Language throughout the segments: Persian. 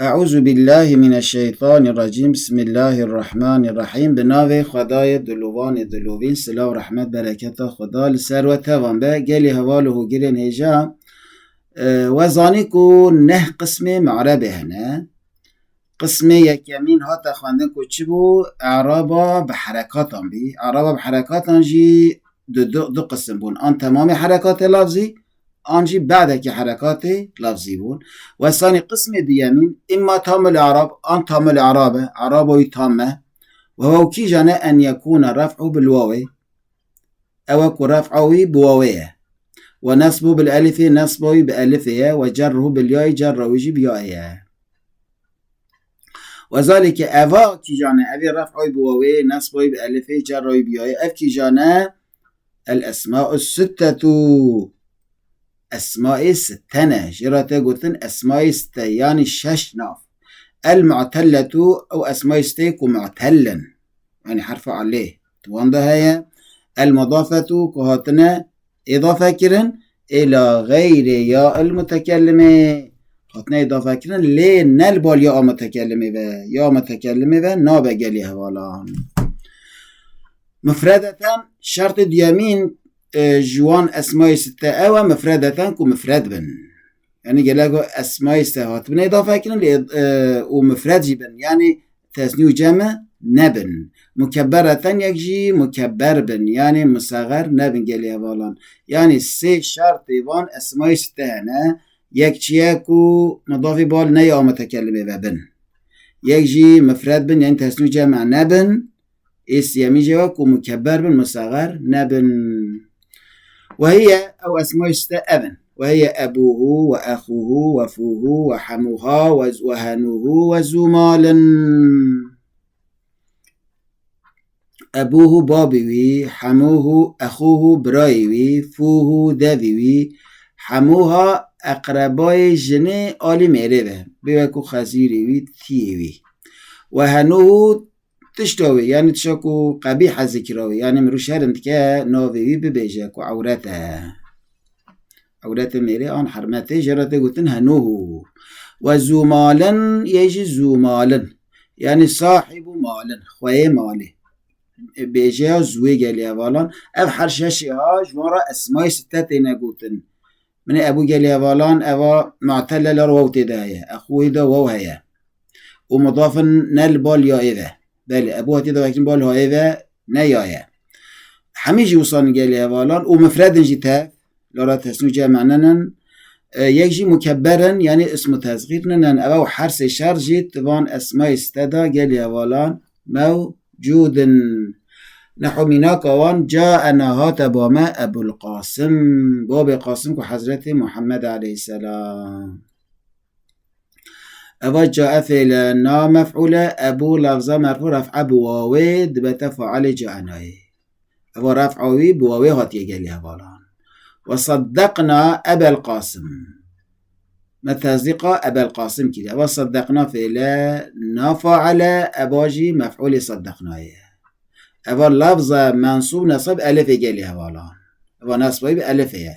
اعوذ بالله من الشیطان الرجیم. بسم الله الرحمن الرحیم. به نام خدای دلوان دلوین. صلاح و رحمت برکت خدا لسر و توان به گلی حواله و گرین هجا و زانی کو نه قسم معربه هنه. قسم یکمین ها تخواندن کو چی بو؟ اعرابا به حرکاتان بی. اعرابا به حرکاتان جی دو قسم بون. آن تمام حرکات لفظی، آنجی بعد که حرکات لفظی بون. و ثانی قسم دیمین اما تام الاعراب، آن تام الاعرابه، اعرابوی تامه، و هو کی جانه ان یکون رفعه بالواوی او کو رفعوی بواویه، و نصبه بالالف نصبوی بألفه، و جره بالیای جرویجی بیایه. وذلك أفا كي جانا أبي رفعي بواوي نصبي بألفي جروي بياي أف كي جانا الأسماء الستة، أسماء ستنا جراتا قلتن أسماء ستة يعني شش ناف. المعتلة أو أسماء ستيك معتلا يعني حرف عليه توانده هي. المضافة كهاتنا إضافة كرن إلى غير ياء المتكلمة، هاتنا إضافة كرن ليه نلبال ياء متكلمة و ياء متكلمة و نابا قليها والان. مفردة شرط ديامين جوان أسماء ستة أو مفردة كو مفرد بن، يعني قالوا أسماء ستة هات بن إضافة كرن ومفرد جبن يعني تسنيو جمع نبن. مكبرة يجي مكبر بن يعني مصغر نبن قليها والان. يعني سي شرط وان أسماء ستة هنا يكشيكو مضافي بال نيا متكلمة بن، يجي مفرد بن يعني تسنيو جمع نبن، اسيامي جواكو مكبر بن مصغر نبن. وهي أو أسماء ستة أبن، وهي أبوه وأخوه وفوه وحموها وهنوه وزمال. أبوه بابيوي، حموه أخوه برايوي، فوه داويوي، حموها أقرباي جني آلي ميريوه بيوكو خزيريوي تيوي، وهنوه تشتوي يعني تشاكو قبيح ذكراوي يعني مروش هرند كا ناويوي ببيجاكو عورته ميري آن حرمته جراته قلتن هنوه. وزمالا يجي زمالا يعني صاحب مالا خواه مالي بيجا زوي قالي والان. اف حرشاشي هاج مارا اسماء ستة تينا قلتن من ابو قالي والان اوا معتلل رو تدايا اخوه دا وهي ومضافا نلبال يا اذا بل ابوها تدا وكين بال ها اذا نيايا حميجي وصان قالي والان ومفرد جيتا لارا تسنو جمعنن يجي مكبرا يعني اسم تصغيرنن او حرس شرجي تبان اسماء استدا قالي والان موجود. نحو مناك وان جاءنا هاتباما أبو القاسم، باب قاسم كو حضرت محمد عليه السلام. أبا جاء فعلنا مفعولة أبو لفظة مرفوع رفع بواوي دبت فعل جاءناي أبا رفعوي بواوي هاتي قال لها بالان. وصدقنا أبا القاسم متصدق أبا القاسم كده. وصدقنا فعلا نفعل أباجي مفعول صدقناه. اول لفظ منصوب نصب الف جليها والان ونصبه بألفه.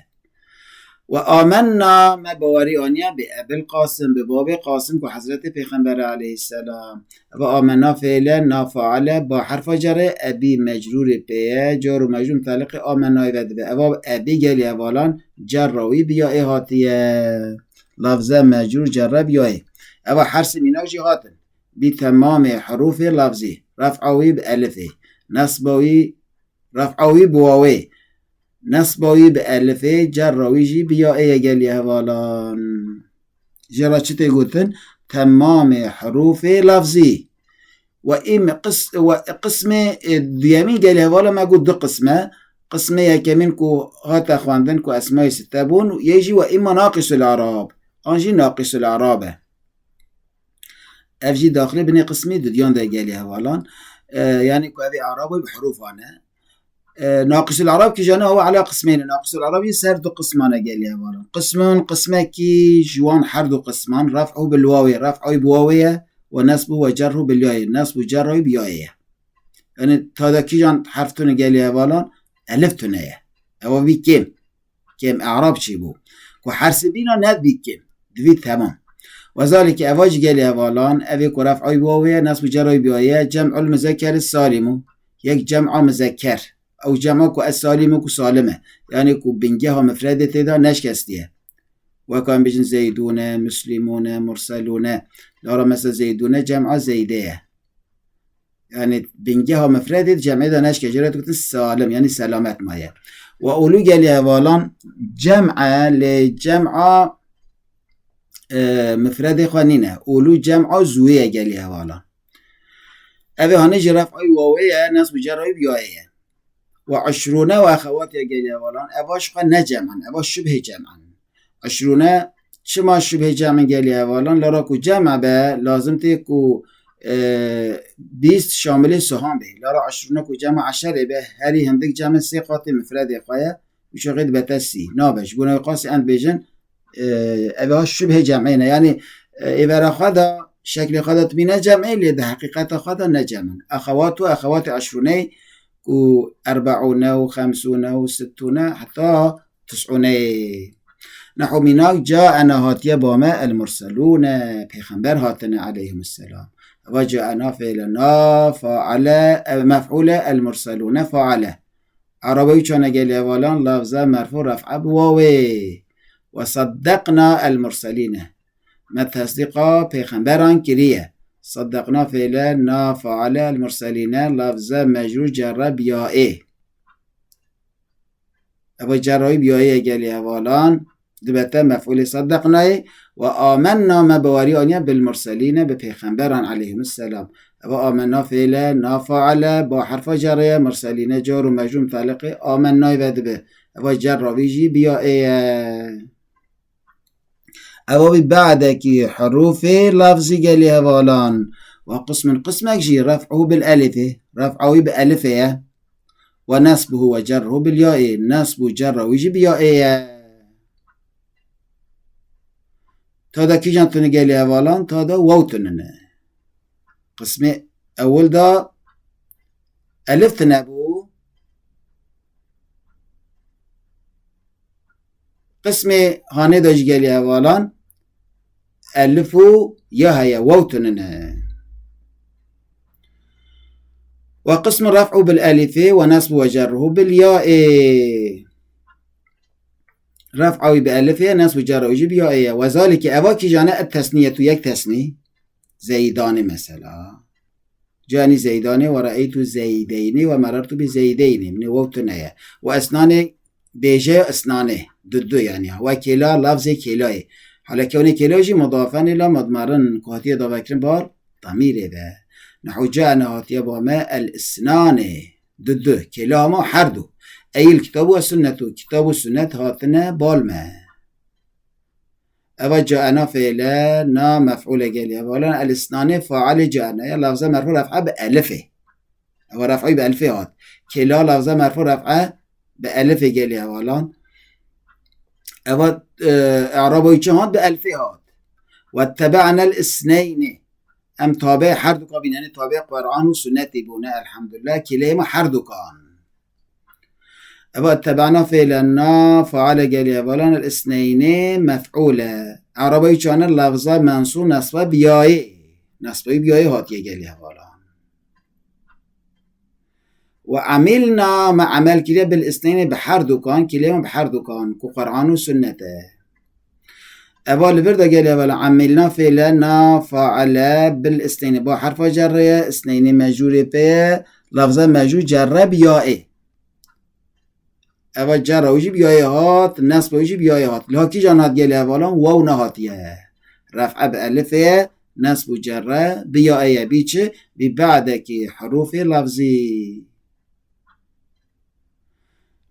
وآمنا مباري آنيا بأبي القاسم بباب قاسم كو حضرت پیغمبر عليه السلام. وآمنا فعلا نافعل با حرف جر أبي مجرور بيه جار و مجرور متعلق آمنا يبدأ بأباب أبي جليها والان جروي بيا إهاتية لفظ مجرور جر بياه. او حرس مناك جهاتن بتمام حروف لفظي رفعوي بألفه نصبوي رفعوي بواوي نصبوي بألفه جروي جي بيائي قاليها والان. جرى چطي قلتن تمام حروف لفظي. وقسم ديامين قاليها والا ما قلت دو قسمة يكمين كو هاتا خواندن كو أسماء ستابون يجي وإما ناقص العراب أنجي ناقص العرابة أفجي داخل بني قسمي ديان دا قاليها والان. يعني كو هذه أعرابي بحروفانا. ناقص العرب كي جانا هو على قسمين. ناقص العربي سر دو قسمان قال لي هوالا. قسمة كي جوان حردو قسمان رفعه بالواوية رفعه بواوية ونصبه وجره بالياء نصب جره بياء. يعني هذا كي جان حرفتون قال لي هوالا ألفتون هي هو بي كم أعراب شي بو كو حرس بينا ند بي كم دوي تمام. وذلك أواج جالي هوالان أبي كرف عي واوية نصب جرى بياية جمع المذكر السالم يك جمع مذكر أو جمع كو السالم كو سالمة يعني كو بنجها مفردة تدا نشكستيه وكان بيجن زيدون مسلمون مرسلون لارا مثلا زيدون جمع زيدية يعني بنجها مفردة جمع دا نشكه جرى تكتن سالم يعني سلامت مايه وأولو جالي هوالان جمع لجمع مفرد خانينه اولو جمع زويه جالي هوالا ابي هنجي رفع واويه ناس بجرب يايه وعشرونه واخوات جالي هوالا اباش خا نجمعا اباش شبه جمعا عشرونه شما شبه جمع جالي هوالا لراكو جمع به لازم تكو 20 شامل سهام به لرا عشرونه كو جمع 10 به هري هندك جمع سيقات مفرد خايه وشغيد بتسي نابش بنا قاسي ان بيجن اوه شبه جمعينه يعني إبرا خدا شكل خدا تبينه جمعي لده حقيقة خدا نجمع أخوات و أخوات عشروني و 40 و 50 و 60 حتى 90 نحو مناك جاءنا هاتيا باما المرسلون پیغمبر هاتنا عليهم السلام وجاءنا فعلنا فعل مفعول المرسلون فعل عربي چانه گلی والان لفظه مرفوع رفع بواوي وصدقنا المرسلين ما تصديقا پیغمبران كريه صدقنا فعلا نافعل المرسلين لفظه مجرور جر بيائه ابا جرائي بيائه گلی والان دبته مفعول صدقنا وآمنا مبواري آنيا بالمرسلين بپیغمبران عليهم السلام ابا آمنا فعلا نافعل با حرف جرية مرسلين جار ومجرور متعلق آمنا ودبه ابا جرائي بيائه او بعدك حروف لفظي قالي هوالان وقسم قسمك جي رفعه بالالف رفعه بألفه ونصبه وجره بالياء نصب جره ويجي بياء تادا كي جانتون قالي هوالان تادا ووتنن قسم اول دا الف تنبو قسم هاني داج قالي هوالان ألفو يا هيا ووتنن وقسم رفع بالألف ونصب وجره بالياء رفع بألف نصب وجره وجب ياء وذلك أواكي جانا التثنية يك تثني زيدان مثلا جاني زيدان ورأيت زيدين ومررت بزيدين من ووتنن وأسنان بيجي أسنانه ضده يعني وكلا لفظ كلاه حالا كوني كلاجي مضافن الى مضمرن كهاتيه دا بكرن بار ضميره به نحو جاءنا هاتيه باما الاسنان ضده كلاهما هر دو اي الكتاب والسنة كتاب والسنة هاتنا بالما اوا جاءنا فعلا نا مفعول قالي اولا الاسنان فاعل جاءنا لفظه مرفوع رفعه بألفه او رفعه بألفه هات كلا لفظه مرفوع رفعه بألفه قالي اولا اوا اعرابي جهاد بألفهات واتبعنا الاثنين ام تابع هر دو كان يعني تابع قرآن وسنة بونا الحمد لله كليما هر دو كان اوا اتبعنا فعلنا فعل قالي اولا الاثنين مفعوله اعرابي جهاد اللفظه منصوب نصب بياي نصب بياي هات قالي اولا وعملنا ما عمل كده بالاثنين بحر دكان كلمة بحر دكان كو قرآن وسنته أول بردا قال أولا عملنا فعلنا فعل بالاثنين با حرف جرية اثنين مجرور به لفظة مجرور جر بيائه أول جر وجب يائه هات نصب وجب يائه هات لها كي جانات قال أولا واو نهاتيه رفع بألفه نصب جر بيائه بيچه ببعدك حروف لفظي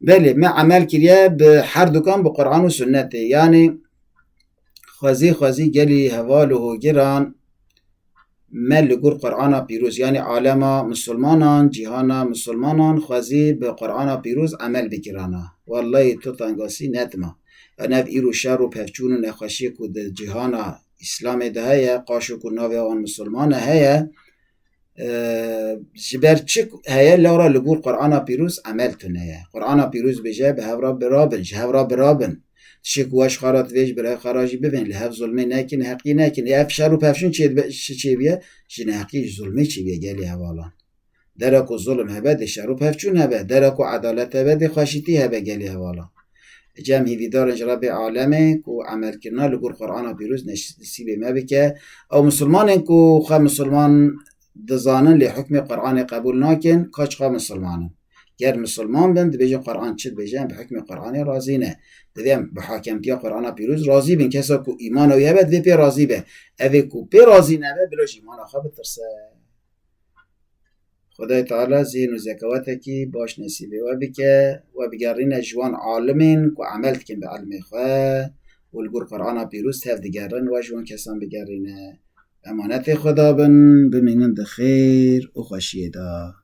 بله ما عمل كريا بحر دكان بقرآن وسنة يعني خوزي قالي هواله جيران مل لقور قرآن بيروز يعني عالم مسلمانان جهان مسلمانان خوزي بقرآن بيروز عمل بكرانا والله تطنقاسي نتما انا في ايرو شر و پفچون و نخوشی کود جهان اسلام ده هيا قاشو کو ناوی آن مسلمان هيا جبر چک هيا لورا لقور قرآن بيروز عمل تنه قرآن بيروز بجا بهورا برابن جهورا برابن شکواش خارات ویش برای خراجی ببین لحف ظلمه نکن حقی نکن اف شر و پفشون چه بیه جن حقی ظلمه چه بیه گلی حوالان درکو ظلم هبه ده شر و پفچون هبه درکو عدالت هبه ده خاشیتی هبه گلی حوالان جمع هیویدارنج رب عالمه کو عمل کرنا لگور قرآن پیروز نصیب ما بکه او مسلمان کو خوا مسلمان دزانن لی حکم قرآن قبول ناکن کاچ خوا مسلمانن گر مسلمان بند بیجن قرآن چید بیجن به حکم قرآن راضی نه دیدم به حاکمتی قرآن پیروز راضی بین کسا کو ایمان و یبد وی پی راضی به اوی کو پی راضی نه بلوش ایمان خواه بترسه خدای تعالی زین و زکوات کی باش نصیبه و بکه و بگرین جوان عالمین کو عمل کن به علم خواه و الگور قرآن پیروز تف دگرن و جوان کسان بگرینه امانت خدا بن بمینند خیر و خوشیه دا